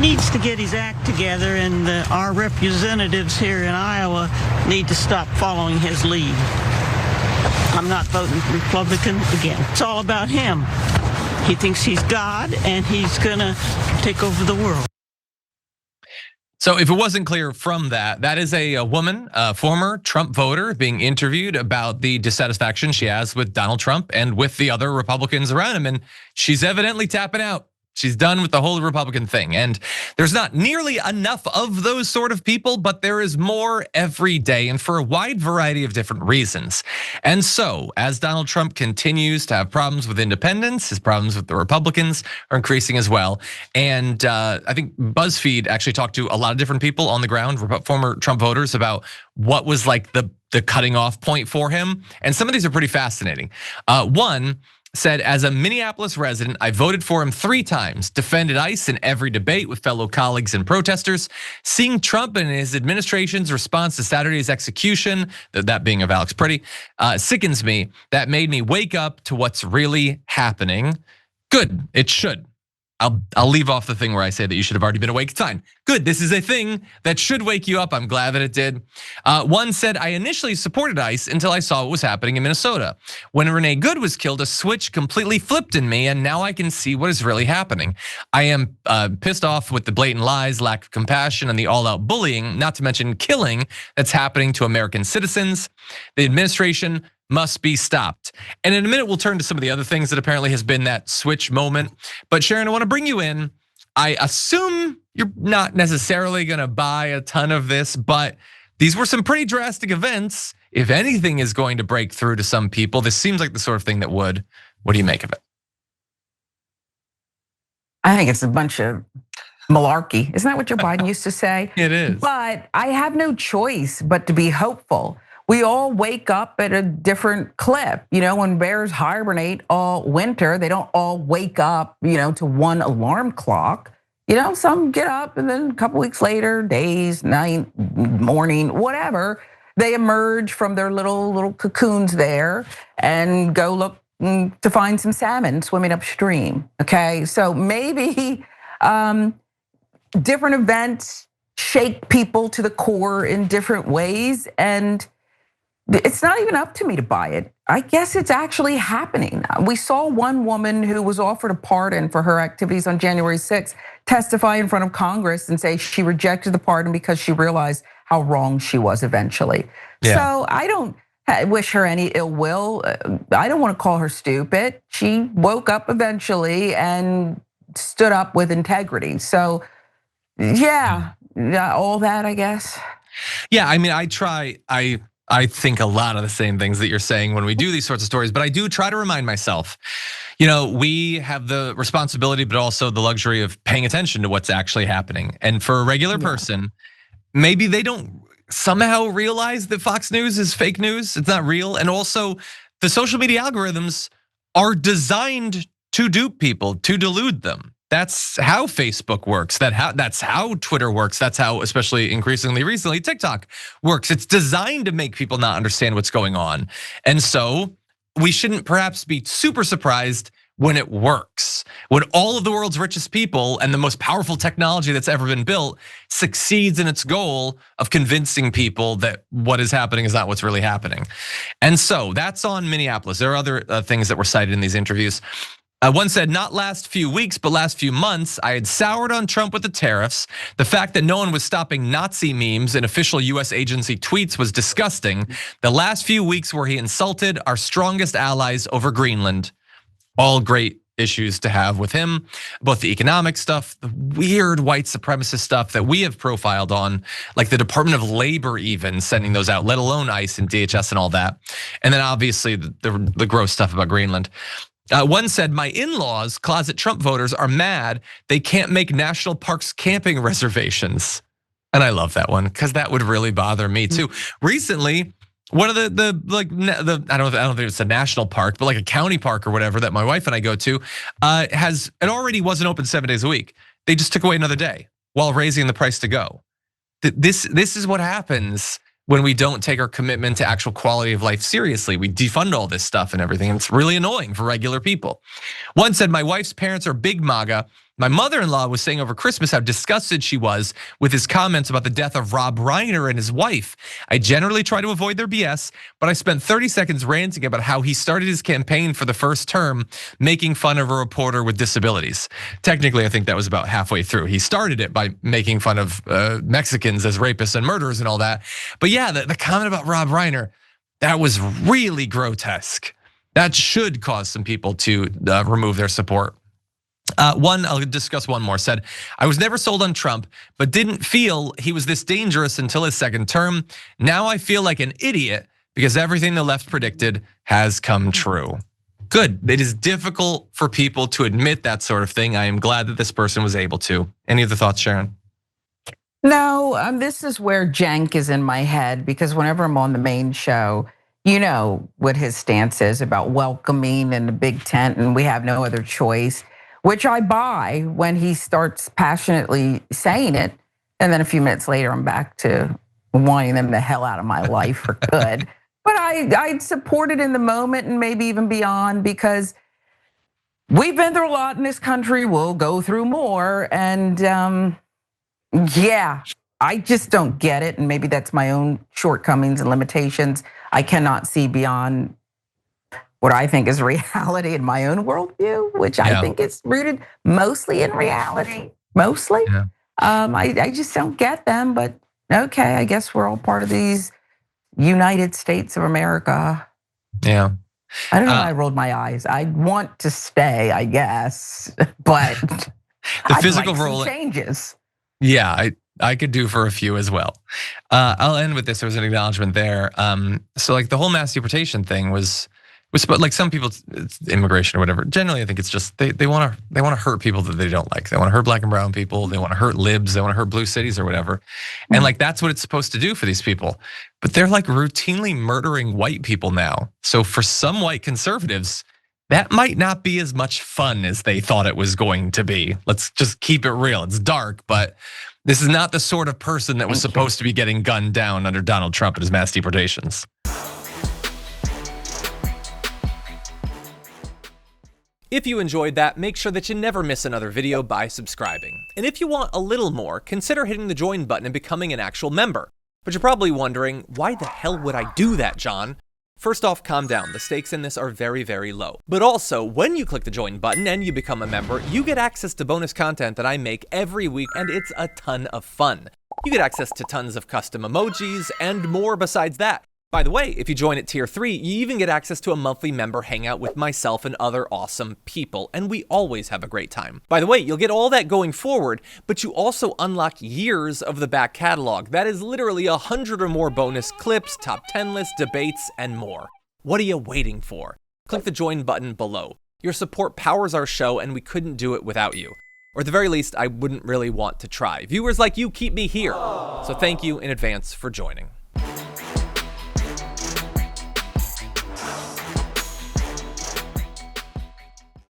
needs to get his act together, and our representatives here in Iowa need to stop following his lead. I'm not voting Republican again. It's all about him. He thinks he's God, and he's going to take over the world. So if it wasn't clear from that is a woman, a former Trump voter, being interviewed about the dissatisfaction she has with Donald Trump and with the other Republicans around him. And she's evidently tapping out. She's done with the whole Republican thing. And there's not nearly enough of those sort of people, but there is more every day, and for a wide variety of different reasons. And so as Donald Trump continues to have problems with independents, his problems with the Republicans are increasing as well. And I think BuzzFeed actually talked to a lot of different people on the ground, former Trump voters, about what was like the cutting off point for him. And some of these are pretty fascinating. One said, as a Minneapolis resident, I voted for him 3 times, defended ICE in every debate with fellow colleagues and protesters. Seeing Trump and his administration's response to Saturday's execution, that being of Alex Pretti, sickens me. That made me wake up to what's really happening. Good, it should. I'll leave off the thing where I say that you should have already been awake. It's fine. Good, this is a thing that should wake you up. I'm glad that it did. One said, I initially supported ICE until I saw what was happening in Minnesota. When Renee Good was killed, a switch completely flipped in me, and now I can see what is really happening. I am pissed off with the blatant lies, lack of compassion, and the all-out bullying, not to mention killing, that's happening to American citizens. The administration must be stopped. And in a minute, we'll turn to some of the other things that apparently has been that switch moment. But Sharon, I want to bring you in. I assume you're not necessarily gonna buy a ton of this, but these were some pretty drastic events. If anything is going to break through to some people, this seems like the sort of thing that would. What do you make of it? I think it's a bunch of malarkey. Isn't that what Joe Biden used to say? It is. But I have no choice but to be hopeful. We all wake up at a different clip. When bears hibernate all winter, they don't all wake up, to one alarm clock. Some get up and then a couple weeks later, days, night, morning, whatever, they emerge from their little cocoons there and go look to find some salmon swimming upstream. Okay, so maybe different events shake people to the core in different ways, and it's not even up to me to buy it. I guess it's actually happening. We saw one woman who was offered a pardon for her activities on January 6th testify in front of Congress and say she rejected the pardon because she realized how wrong she was eventually. Yeah. So I don't wish her any ill will. I don't want to call her stupid. She woke up eventually and stood up with integrity. So yeah, all that, I guess. Yeah, I mean, I think a lot of the same things that you're saying when we do these sorts of stories, but I do try to remind myself, we have the responsibility, but also the luxury of paying attention to what's actually happening. And for a regular person, maybe they don't somehow realize that Fox News is fake news. It's not real. And also the social media algorithms are designed to dupe people, to delude them. That's how Facebook works. That's how Twitter works. That's how, especially increasingly recently, TikTok works. It's designed to make people not understand what's going on. And so we shouldn't perhaps be super surprised when it works. When all of the world's richest people and the most powerful technology that's ever been built succeeds in its goal of convincing people that what is happening is not what's really happening. And so that's on Minneapolis. There are other things that were cited in these interviews. One said, not last few weeks, but last few months, I had soured on Trump with the tariffs. The fact that no one was stopping Nazi memes in official US agency tweets was disgusting. The last few weeks where he insulted our strongest allies over Greenland. All great issues to have with him, both the economic stuff, the weird white supremacist stuff that we have profiled on, like the Department of Labor even sending those out, let alone ICE and DHS and all that. And then obviously the gross stuff about Greenland. One said, my in-laws, closet Trump voters, are mad they can't make national parks camping reservations. And I love that one because that would really bother me too. Recently, one of the I don't think it's a national park, but like a county park or whatever that my wife and I go to, it already wasn't open 7 days a week. They just took away another day while raising the price to go. This is what happens when we don't take our commitment to actual quality of life seriously. We defund all this stuff and everything. And it's really annoying for regular people. One said, my wife's parents are big MAGA. My mother-in-law was saying over Christmas how disgusted she was with his comments about the death of Rob Reiner and his wife. I generally try to avoid their BS, but I spent 30 seconds ranting about how he started his campaign for the first term, making fun of a reporter with disabilities. Technically, I think that was about halfway through. He started it by making fun of Mexicans as rapists and murderers and all that. But yeah, the comment about Rob Reiner, that was really grotesque. That should cause some people to remove their support. I'll discuss one more, said, I was never sold on Trump, but didn't feel he was this dangerous until his second term. Now I feel like an idiot because everything the left predicted has come true. Good. It is difficult for people to admit that sort of thing. I am glad that this person was able to. Any other thoughts, Sharon? No, this is where Cenk is in my head, because whenever I'm on the main show, you know what his stance is about welcoming and the big tent and we have no other choice, which I buy when he starts passionately saying it. And then a few minutes later, I'm back to wanting them the hell out of my life for good. But I'd support it in the moment and maybe even beyond, because we've been through a lot in this country. We'll go through more. And yeah, I just don't get it. And maybe that's my own shortcomings and limitations. I cannot see beyond what I think is reality in my own worldview, which I think is rooted mostly in reality, mostly. Yeah. I just don't get them, but okay, I guess we're all part of these United States of America. Yeah. I don't know why I rolled my eyes. I want to stay, I guess, but the physical like role changes. Yeah, I could do for a few as well. I'll end with this. There was an acknowledgement there. So like the whole mass deportation thing was like some people, it's immigration or whatever. Generally, I think it's just they want to hurt people that they don't like. They want to hurt black and brown people. They want to hurt libs. They want to hurt blue cities or whatever. And like that's what it's supposed to do for these people. But they're like routinely murdering white people now. So for some white conservatives, that might not be as much fun as they thought it was going to be. Let's just keep it real. It's dark, but this is not the sort of person that was supposed to be getting gunned down under Donald Trump and his mass deportations. If you enjoyed that, make sure that you never miss another video by subscribing. And if you want a little more, consider hitting the join button and becoming an actual member. But you're probably wondering, why the hell would I do that, John? First off, calm down. The stakes in this are very, very low. But also, when you click the join button and you become a member, you get access to bonus content that I make every week, and it's a ton of fun. You get access to tons of custom emojis and more besides that. By the way, if you join at tier 3, you even get access to a monthly member hangout with myself and other awesome people, and we always have a great time. By the way, you'll get all that going forward, but you also unlock years of the back catalog. That is literally 100 or more bonus clips, top 10 lists, debates, and more. What are you waiting for? Click the join button below. Your support powers our show, and we couldn't do it without you. Or at the very least, I wouldn't really want to try. Viewers like you keep me here. So thank you in advance for joining.